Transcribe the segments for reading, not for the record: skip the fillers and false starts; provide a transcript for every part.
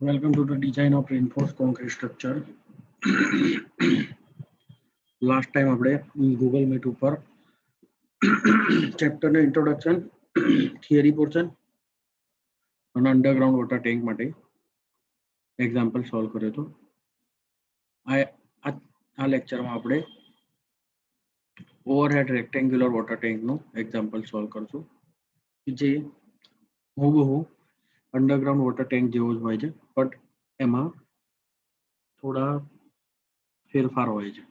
Welcome to the design of reinforced concrete structure. Last time આપણે Google Meet ઉપર chapter ને introduction, theory portion અને underground water tank માટે example solve કર્યો હતો. આ લેક્ચરમાં આપણે overhead rectangular water tank નું example solve કરશું જે હૂબહૂ અંડરગ્રાઉન્ડ વોટર ટેન્ક જેવો જ હોય છે, બટ એમાં થોડા ફેરફાર હોય છે.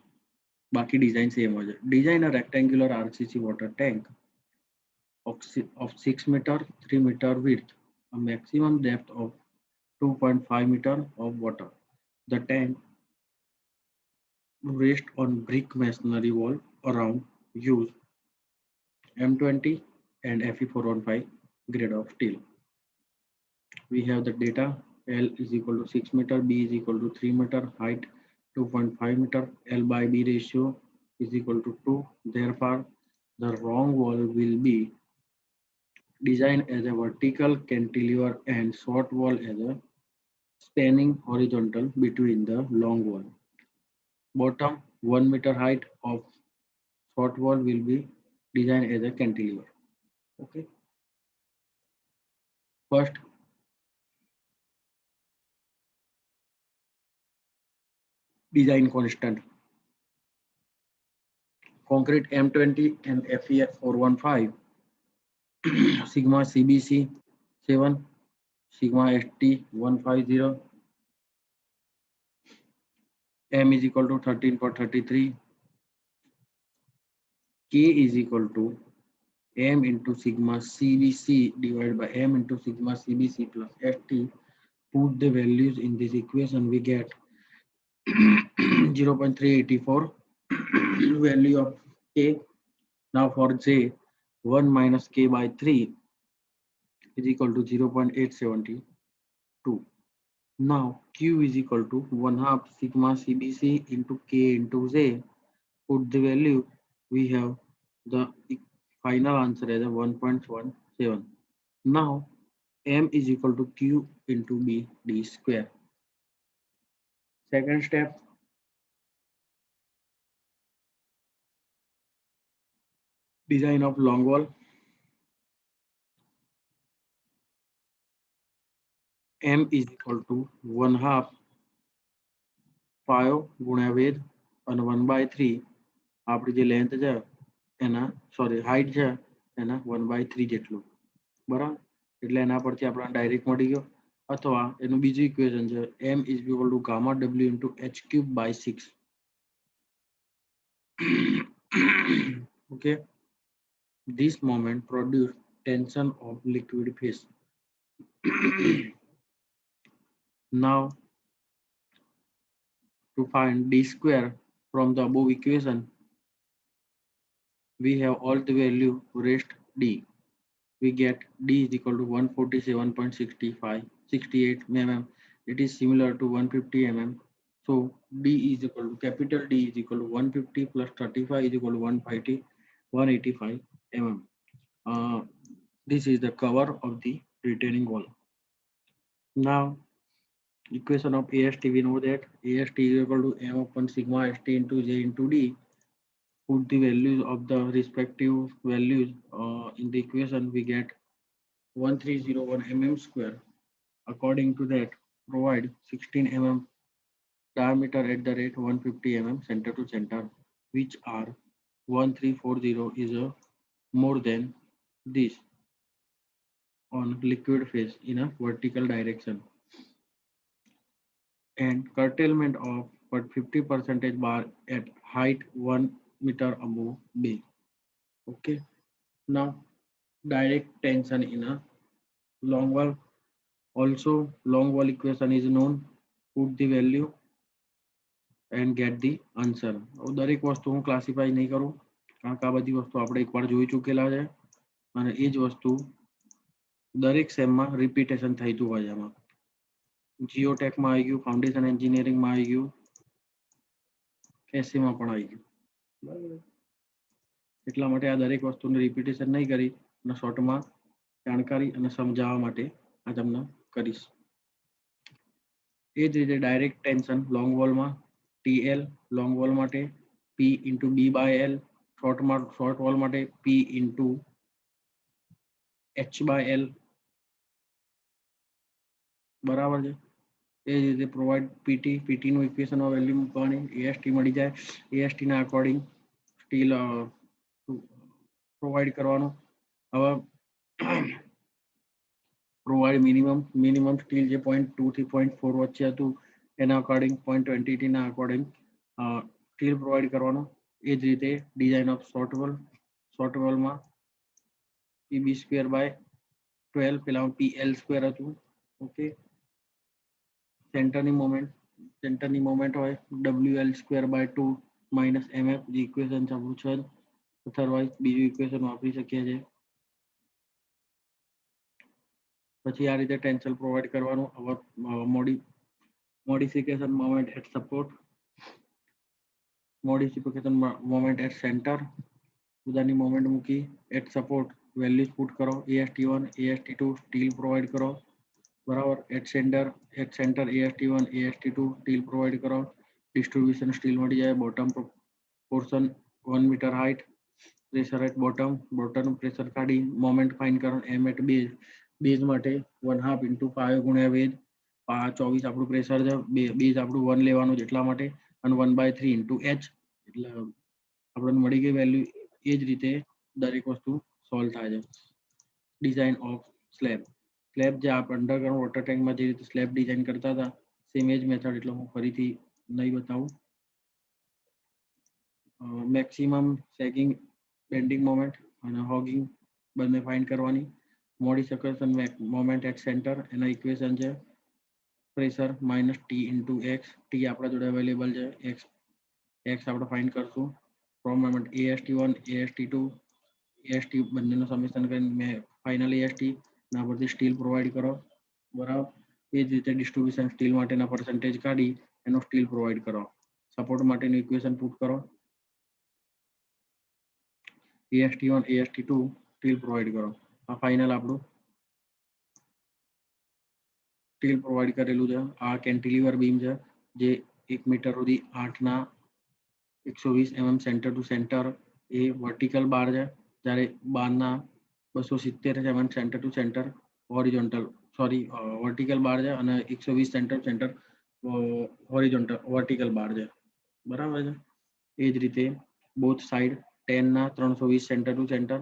बाकी डिजाइन सेम हो जाए. Design a rectangular RCC water tank of 6 meter, 3 meter width, a maximum depth of 2.5 meter of water. The tank rests on brick masonry wall around. Use M20 and Fe415 grade of steel. We have the data. L is equal to 6 meter, B is equal to 3 meter, height 2.5 meter, L by B ratio is equal to 2. Therefore, the wrong wall will be designed as a vertical cantilever and short wall as a spanning horizontal between the long wall. Bottom 1 meter height of short wall will be designed as a cantilever. Okay. First, design constant. Concrete M20 and FEF415, Sigma CBC 7, Sigma ST 150, M is equal to 13.33, K is equal to M into Sigma CBC divided by M into Sigma CBC plus ST. Put the values in this equation, we get 0.384 value of K. Now for J, 1 minus K by 3 is equal to 0.872. Now Q is equal to 1/2 Sigma CBC into K into J. Put the value, we have the final answer as a 1.17. Now M is equal to Q into B D square. Second step, design of long wall. M is equal to 1/2 5 ગુણ્યા વેધ અને 1/3 આપણી જે length છે એના height છે એના 1/3 જેટલું, બરાબર. એટલે એના પરથી આપણને ડાયરેક્ટ મળી ગયો. અથવા એનું બીજું ઇક્વેશન છે M is equal to gamma W into H cube by 6. Okay. This moment produce tension of liquid phase. Now to find D square from the above equation, we have all the value raised D. We get D is equal to 147.68 mm. It is similar to 150 mm. So D is equal to capital D is equal to 150 plus 35 is equal to 185 mm. This is the cover of the retaining wall. Now equation of AST, we know that AST is equal to M upon sigma ST into J into D. Put the values of the respective values in the equation, we get 1301 mm square. According to that, provide 16 mm diameter at the rate 150 mm center to center, which are 1340 is more than this on liquid phase in a vertical direction, and curtailment of but 50% bar at height 1 meter above B. Okay. Now direct tension in a long wall. Also long wall equation is known. Put the value and get the answer. દરેક વસ્તુ હું classify નહીં કરું કારણ કે આ બધી વસ્તુ આપણે એકવાર જોઈ ચૂકેલા છે અને એ જ વસ્તુ દરેક સેમમાં રિપીટેશન થતું હોય એમાં. જીઓટેકમાં આવી ગયું, ફાઉન્ડેશન એન્જિનિયરિંગમાં આવી ગયું, એસસીમાં પણ આવી ગયું, બરાબર. એટલા માટે આ દરેક વસ્તુને રિપીટેશન નહીં કરી અને શોર્ટમાં જાણકારી અને સમજાવવા માટે આ તમને કરીશ. એ જ રીતે ડાયરેક્ટ ટેન્શન લોંગ વોલમાં TL લોંગ વોલ માટે P into B/L, short wall માટે P ઇન્ટુ H/L, બરાબર છે. એ જ રીતે પ્રોવાઈડ પીટીનું ઇક્વેશનમાં વેલ્યુ મૂકવાની, AST મળી જાય, ASTના અકોર્ડિંગ સ્ટીલ પ્રોવાઈડ કરવાનું. હવે પ્રોવાઈડ મિનિમમ સ્ટીલ જે 0.2 થી 0.4 વચ્ચે હતું એના અકોર્ડિંગ 0.20 ના અકોર્ડિંગ સ્ટીલ પ્રોવાઈડ કરવાનું. એ જ રીતે ડિઝાઇન ઓફ શોર્ટ વોલમાં PB²/12 પેલા PL² હતું. ઓકે, સેન્ટરની મોમેન્ટ હોય WL²/2 માઇનસ MF, જે ઇક્વેશન આપણું છે. અધરવાઇઝ બીજું ઇક્વેશન વાપરી શકીએ છીએ. પછી આ રીતે ટેન્શન પ્રોવાઈડ કરવાનું. હવે modification moment at support, modification moment at center, બધાની મોમેન્ટ મૂકી એટ સપોર્ટ વેલ્યુઝ પુટ કરો. AST1 AST2 સ્ટીલ પ્રોવાઈડ કરો, બરાબર. At center AST1 AST2 steel provide કરો. ડિસ્ટ્રીબ્યુશન સ્ટીલ મળી જાય. Bottom portion 1 meter height, pressure at bottom pressure કાઢી moment fine કરો. M એટ બેઝ માટે 1/2 ઇન્ટુ 5 ગુણ્યા વેજ, 24 આપણું પ્રેશર છે, બેઝ આપણું 1 લેવાનું છે એટલા માટે, અને 1/3 ઇન્ટુ H, એટલે આપણને મળી ગઈ વેલ્યુ. એ જ રીતે દરેક વસ્તુ સોલ્વ થાય છે. ડિઝાઇન ઓફ સ્લેબ જે આપણે અંડરગ્રાઉન્ડ વોટર ટેન્કમાં જે રીતે સ્લેબ ડિઝાઇન કરતા હતા, સેમ એ જ મેથડ, એટલે હું ફરીથી નહીં બતાવું. મેક્સિમમ સેગિંગ બેન્ડિંગ મોમેન્ટ અને હોગિંગ બંને ફાઇન્ડ કરવાની. મોડિફિકેશન મોમેન્ટ એટ સેન્ટર, એના ઇક્વેશન છે pressure minus T into X. T આપણા જોડે અવેલેબલ છે, X આપણે ફાઇન્ડ કરશું from moment AST1 AST2 AST બંનેનું સમેશન કરીને મેં ફાઇનલ AST ના પરથી સ્ટીલ પ્રોવાઈડ કરો, બરાબર. એ જ રીતે ડિસ્ટ્રીબ્યુશન સ્ટીલ માટેના પર્સન્ટેજ કાઢી એનો સ્ટીલ પ્રોવાઈડ કરો. સપોર્ટ માટેનું ઇક્વેશન પુટ કરો. AST1 AST2 સ્ટીલ પ્રોવાઈડ કરો. આ ફાઇનલ આપણું સ્ટીલ પ્રોવાઈડ કરેલું છે. આ કેન્ટિલીવર બીમ છે જે 1 મીટર સુધી 8 ના 120 mm સેન્ટર ટુ સેન્ટર, એ વર્ટિકલ બાર છે. જ્યારે 12 ના 270 mm centre to centre horizontal, vertical bar છે, અને 120 centre to centre vertical bar છે, બરાબર છે. એ જ રીતે બોથ સાઈડ 10ના 320 સેન્ટર ટુ સેન્ટર,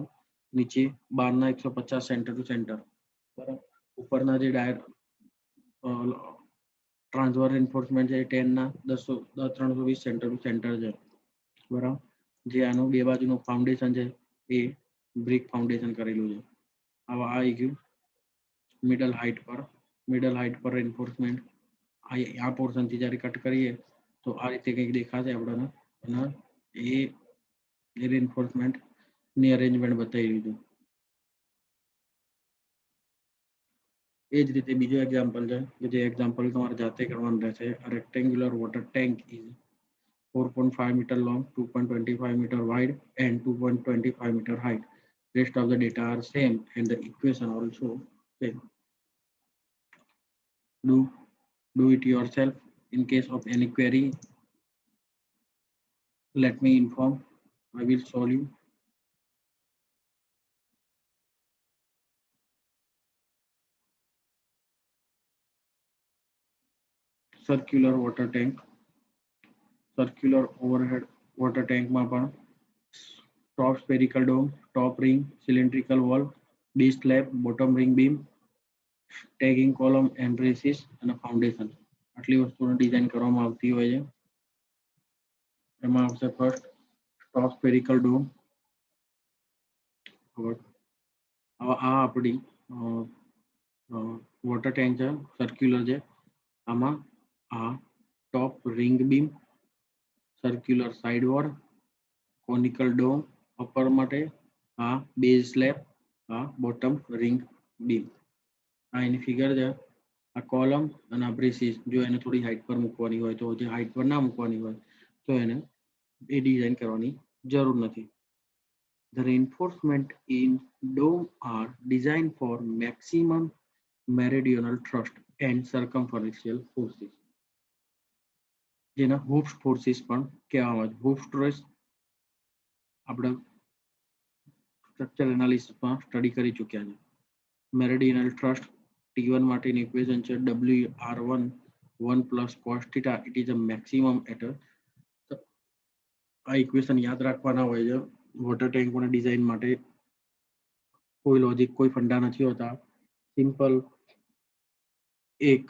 નીચે 12ના 150 સેન્ટર ટુ સેન્ટર, બરાબર. ઉપરના જે ટ્રાન્સવર એન્ફોર્સમેન્ટ છે એ 10ના 320 સેન્ટર ટુ સેન્ટર છે, બરાબર. જે આનું બે બાજુનું ફાઉન્ડેશન છે એ બ્રિક ફાઉન્ડેશન કરેલું છે. હવે આ આવી ગયું મિડલ હાઇટ પર એન્ફોર્સમેન્ટ. આ પોર્શનથી જ્યારે કટ કરીએ તો આ રીતે કંઈક દેખાશે આપણને, અને એ એન્ફોર્સમેન્ટની અરેન્જમેન્ટ બતાવી દીધું. એ જ રીતે બીજો એક્ઝામ્પલ છે કે જે એક્ઝામ્પલ તમારે જાતે કરવાનું રહેશે. Rectangular water tank is 4.5 meter long, 2.25 meter wide, and 2.25 meter height. Rest of the data are same and the equation also same. Do it yourself. In case of any query, let me inform. I will solve you. Circular overhead water tank માં પણ top spherical dome, top ring, cylindrical wall, base slab, bottom ring beam, tagging column and braces, અને foundation. આટલી વસ્તુની design કરવામાં આવતી હોય છે. એમાં આવશે ફર્સ્ટ ટોપ સ્ફેરિકલ ડોમ. હવે આ આપણી વોટર ટેન્ક છે, સર્ક્યુલર છે. આમાં આ top ring beam, circular side wall, conical dome upper માટે, આ બેઝ સ્લેબ, આ બોટમ રિંગ બીમ. આ એની ફિગર છે. આ કોલમ અને આ બ્રેસીસ, જો એને થોડી હાઇટ પર મૂકવાની હોય તો, જે હાઇટ પર ના મૂકવાની હોય તો એને એ ડિઝાઇન કરવાની જરૂર નથી. The reinforcement in dome are designed for maximum meridional thrust and circumferential forces. જેને હૂફ ફોર્સિસ પણ કહેવામાં આવે છે. હૂફ સ્ટ્રેસ આપણે સ્ટ્રક્ચર એનાલિસિસમાં સ્ટડી કરી ચૂક્યા છે. મેરેડિયનલ થ્રસ્ટ T1 માટેની ઇક્વેશન છે WR1 1 plus cos theta. It is a maximum at આ ઇક્વેશન યાદ રાખવાના હોય છે વોટર ટેન્કોના ડિઝાઇન માટે. કોઈ લોજિક કોઈ ફંડા નથી હોતા, સિમ્પલ એક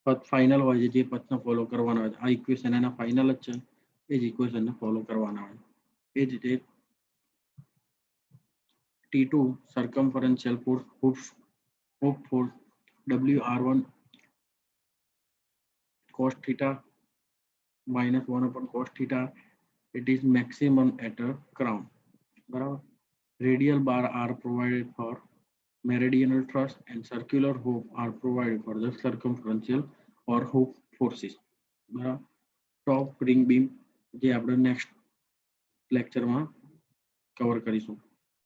પદ ફાઇનલ હોય છે જે પદને ફોલો કરવાના હોય છે. આ ઇક્વેશન એના ફાઇનલ જ છે, એ જ ઇક્વેશનને ફોલો કરવાના હોય. એ જ રીતે T2 circumferential force hoof force WR1 cos theta minus 1 upon cos theta. It is maximum at a crown. બરાબર. Radial bar are provided for meridional thrust and circular hoop are provided for the circumferential or hoop forces. બરાબર. ટોપ ring beam જે આપણે next લેક્ચરમાં cover કરીશું.